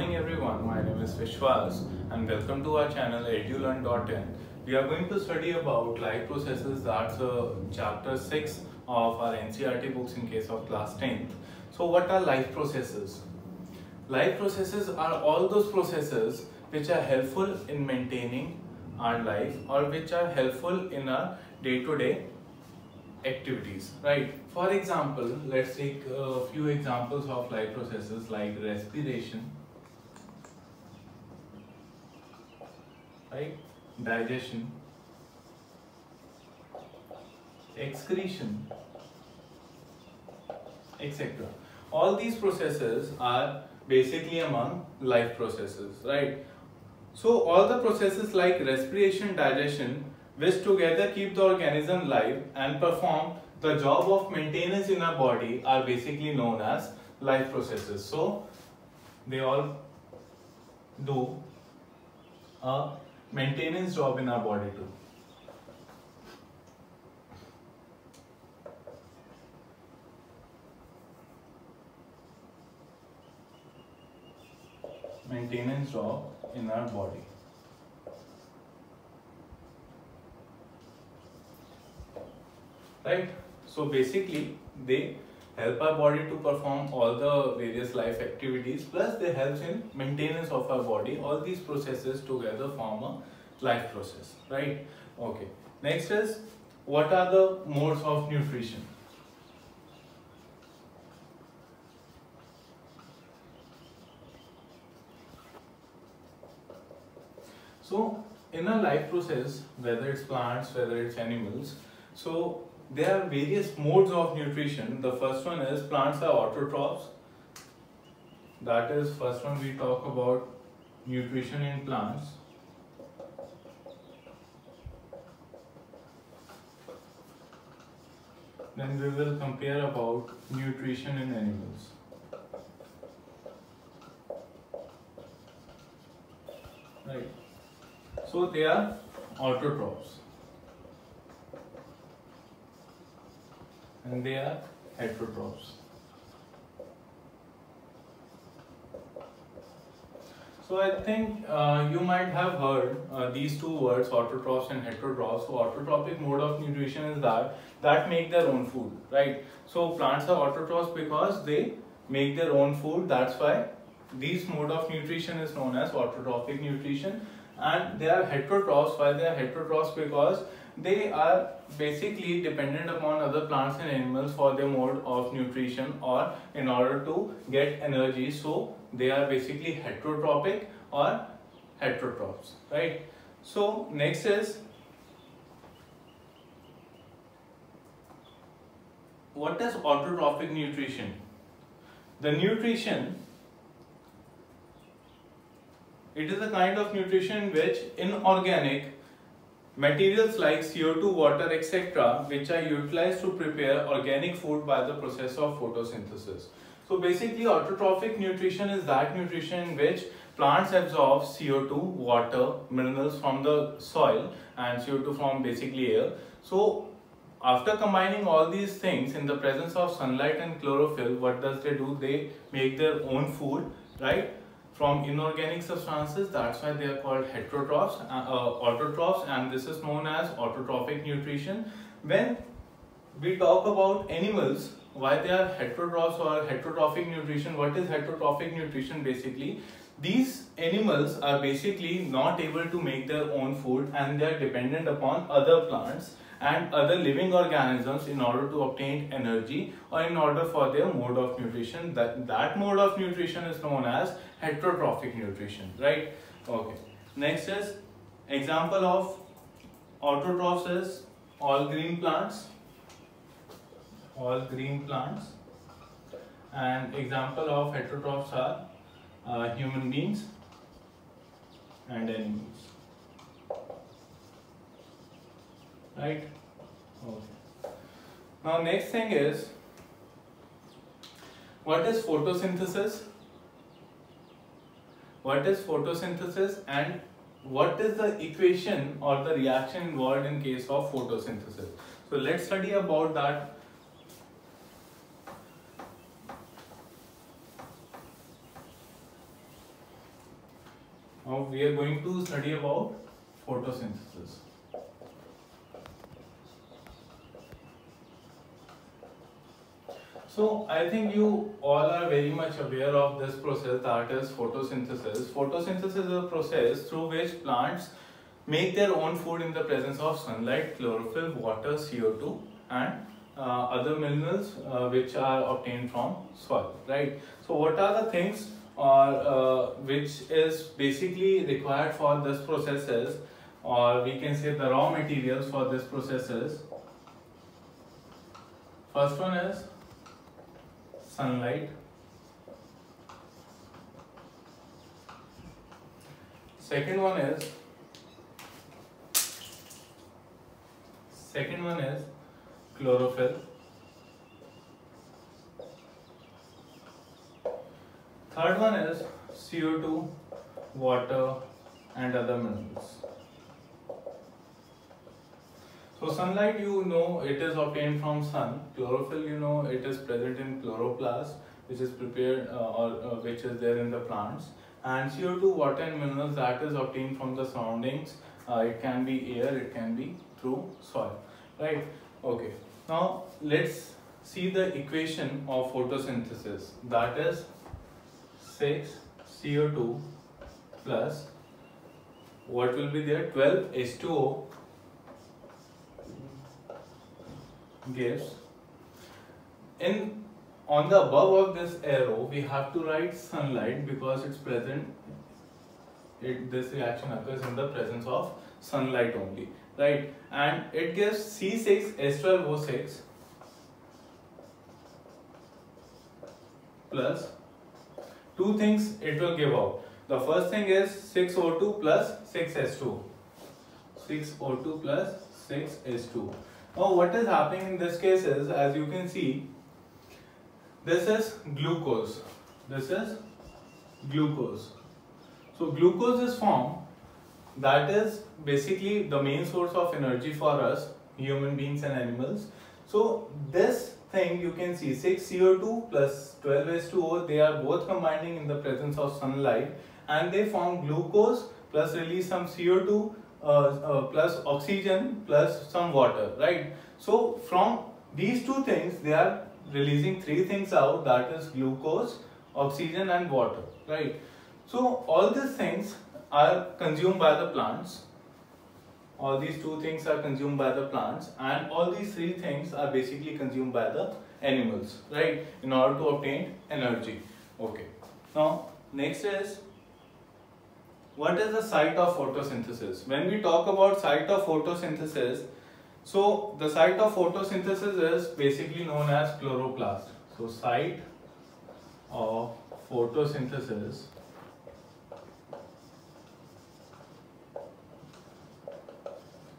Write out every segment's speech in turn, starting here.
morning everyone, my name is Vishwas and welcome to our channel edulearn.in. We are going to study about life processes. That's chapter 6 of our NCERT books in case of class 10th. So what are life processes? Life processes are all those processes which are helpful in maintaining our life or which are helpful in our day-to-day activities, right? For example, let's take a few examples of life processes like respiration, right? Digestion, excretion, etc. All these processes are basically among life processes, right? So all the processes like respiration, digestion, which together keep the organism alive and perform the job of maintenance in our body, are basically known as life processes. So they all do a maintenance job in our body too. Maintenance job in our body. Right? So basically they help our body to perform all the various life activities, plus they help in maintenance of our body. All these processes together form a life process, right? Okay. Next is, what are the modes of nutrition? So in a life process, whether it's plants, whether it's animals, so there are various modes of nutrition. The first one is plants are autotrophs. That is, first one we talk about nutrition in plants. Then we will compare about nutrition in animals. Right. So they are autotrophs and they are heterotrophs. So I think you might have heard these two words, autotrophs and heterotrophs. So autotrophic mode of nutrition is that make their own food, right? So plants are autotrophs because they make their own food. That's why this mode of nutrition is known as autotrophic nutrition. And they are heterotrophs. Why they are heterotrophs? Because they are basically dependent upon other plants and animals for their mode of nutrition or in order to get energy. So they are basically heterotrophic or heterotrophs, right? So next is, what is autotrophic nutrition? The nutrition, it is a kind of nutrition which inorganic materials like CO2, water, etc., which are utilized to prepare organic food by the process of photosynthesis. So basically autotrophic nutrition is that nutrition in which plants absorb CO2, water, minerals from the soil and CO2 from basically air. So after combining all these things in the presence of sunlight and chlorophyll, what does they do? They make their own food, right? From inorganic substances. That's why they are called heterotrophs, autotrophs, and this is known as autotrophic nutrition. When we talk about animals, why they are heterotrophs or heterotrophic nutrition, what is heterotrophic nutrition? Basically, these animals are basically not able to make their own food and they are dependent upon other plants and other living organisms in order to obtain energy or in order for their mode of nutrition. That mode of nutrition is known as heterotrophic nutrition, right? Okay. Next is, example of autotrophs is all green plants. All green plants. And example of heterotrophs are human beings and animals. Right? Okay. Now next thing is, what is photosynthesis? What is photosynthesis and what is the equation or the reaction involved in case of photosynthesis? So let's study about that. Now we are going to study about photosynthesis. So I think you all are very much aware of this process, that is photosynthesis. Photosynthesis is a process through which plants make their own food in the presence of sunlight, chlorophyll, water, CO2 and other minerals which are obtained from soil, right? So what are the things which is basically required for this processes, or we can say the raw materials for this processes? First one is sunlight. Second one is chlorophyll. Third one is CO2, water and other minerals. So sunlight, you know, it is obtained from sun. Chlorophyll, you know, it is present in chloroplast, which is prepared which is there in the plants. And CO2, water and minerals, that is obtained from the surroundings. It can be air, it can be through soil, right? Okay. Now let's see the equation of photosynthesis. That is 6CO2 plus what will be there? 12H2O gives, on the above of this arrow we have to write sunlight because it's present. This reaction occurs in the presence of sunlight only, right? And it gives C6H12O6 plus two things it will give out. The first thing is 6O2 plus 6H2. 6O2 plus 6H2. Now what is happening in this case is, as you can see, this is glucose. This is glucose. So glucose is formed. That is basically the main source of energy for us, human beings and animals. So this thing you can see 6CO2 plus 12H2O, they are both combining in the presence of sunlight and they form glucose plus release some CO2 plus oxygen plus some water, right? So from these two things they are releasing three things out, that is glucose, oxygen and water, right? So all these things are consumed by the plants. All these two things are consumed by the plants and all these three things are basically consumed by the animals, right, in order to obtain energy. Okay. Now next is, what is the site of photosynthesis? When we talk about site of photosynthesis, so the site of photosynthesis is basically known as chloroplast. So site of photosynthesis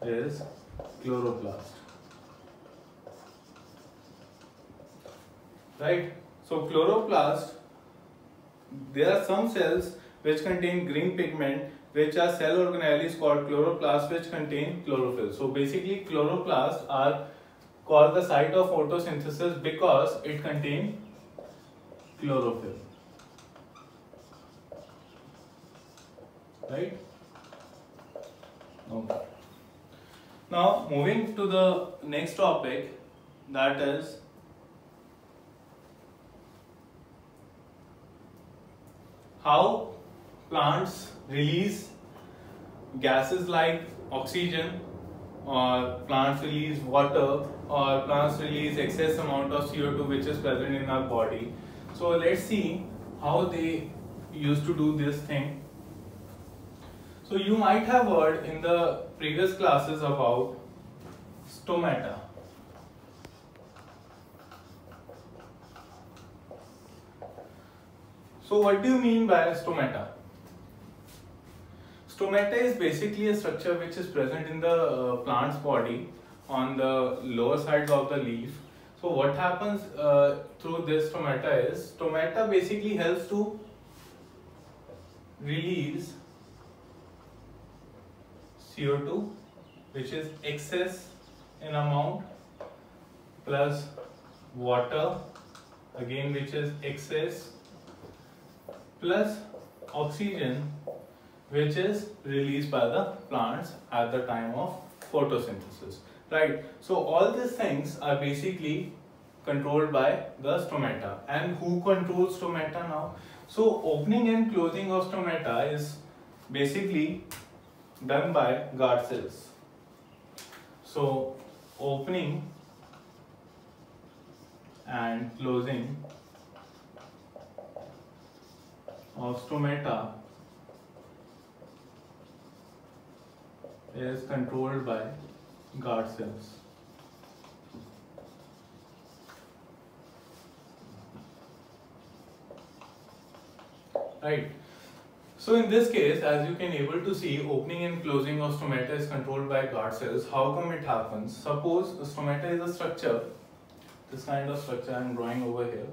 is chloroplast, right? So chloroplast, there are some cells which contain green pigment, which are cell organelles called chloroplasts, which contain chlorophyll. So basically chloroplasts are called the site of photosynthesis because it contains chlorophyll, right? Okay. Now moving to the next topic, that is how plants release gases like oxygen, or plants release water, or plants release excess amount of CO2 which is present in our body. So let's see how they used to do this thing. So you might have heard in the previous classes about stomata. So what do you mean by stomata? Stomata is basically a structure which is present in the plant's body on the lower sides of the leaf. So what happens through this stomata is, stomata basically helps to release CO2 which is excess in amount, plus water which is excess, plus oxygen which is released by the plants at the time of photosynthesis, right? So all these things are basically controlled by the stomata. And who controls stomata now? So opening and closing of stomata is basically done by guard cells. So opening and closing of stomata is controlled by guard cells. Right. So in this case, as you can able to see, opening and closing of stomata is controlled by guard cells. How come it happens? Suppose stomata is a structure, this kind of structure I am drawing over here.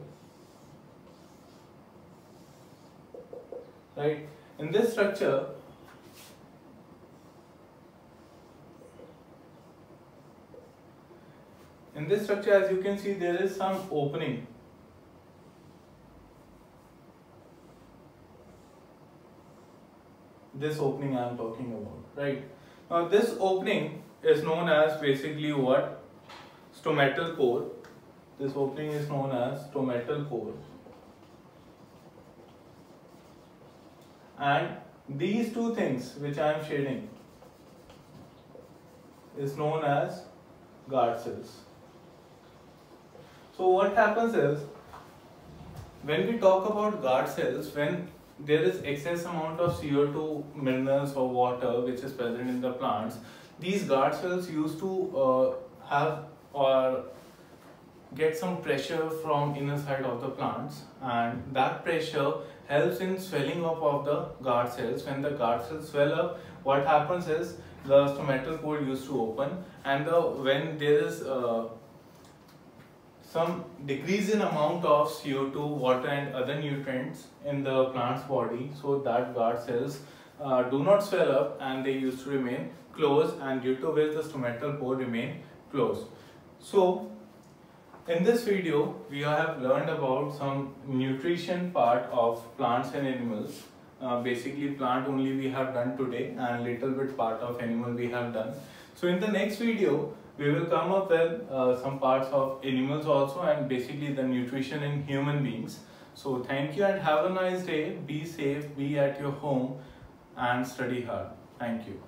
Right. In this structure, as you can see, there is some opening. This opening I am talking about, right? Now this opening is known as basically what? Stomatal pore. This opening is known as stomatal pore. And these two things which I am shading is known as guard cells. So what happens is, when we talk about guard cells, when there is excess amount of CO2, minerals or water which is present in the plants, these guard cells used to have or get some pressure from inner side of the plants, and that pressure helps in swelling up of the guard cells. When the guard cells swell up, what happens is the stomatal pore used to open, and when there is some decrease in amount of CO2, water and other nutrients in the plant's body, so that guard cells do not swell up and they used to remain closed, and due to which the stomatal pore remain closed. So in this video we have learned about some nutrition part of plants and animals. Basically plant only we have done today, and little bit part of animal we have done. So in the next video we will come up with some parts of animals also, and basically the nutrition in human beings. So thank you and have a nice day. Be safe, be at your home and study hard. Thank you.